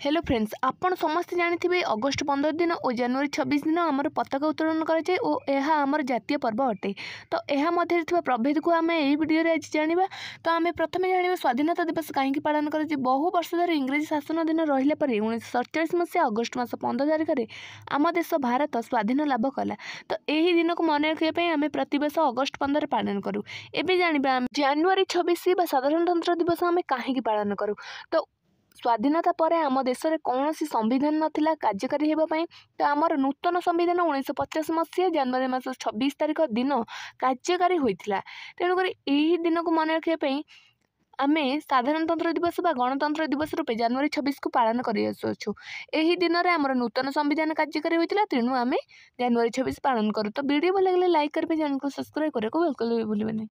Hello friends, आपण समस्त जानी अगस्ट 15 दिन और जनवरी 26 दिन आमर पताका उत्तोलन कराए और यह आमर जातीय पर्व अटे। तो यह मध्य प्रभेद को आम यही वीडियो आज जाना। तो आम प्रथम जाना स्वाधीनता दिवस कहीं पालन कर बहु वर्ष धरी इंग्रेज शासन दिन रहा पर 1947 मसीहा अगस्ट मास 15 तारिख में आम देश भारत स्वाधीन लाभ कला। तो यही दिन को मन रखापी आम प्रतिवर्ष अगस्ट 15 पालन करूँ। एवं जाना जनवरी 26 साधारणतंत्र दिवस आम कहीं पालन करूँ। तो स्वाधीनता पर आम देश में कौन संविधान नाला कार्यकारी होगापी। तो आमर नूतन संविधान 1950 मसीहा जनवरी मास 26 तारिख दिन कार्यकारी होता। तेणुक यही दिन को मन रखापी आम साधारणतंत्र दिवस बा गणतंत्र दिवस रूपे जनवरी 26 को पालन करछु। यही दिन में आमर नूतन संविधान कार्यकारी होता। तेणु आम जनवरी 26 पालन करूँ। तो वीडियो भल लगे लाइक करेंगे, चैनल को सब्सक्राइब करने को बिल्कुल भी भूलें।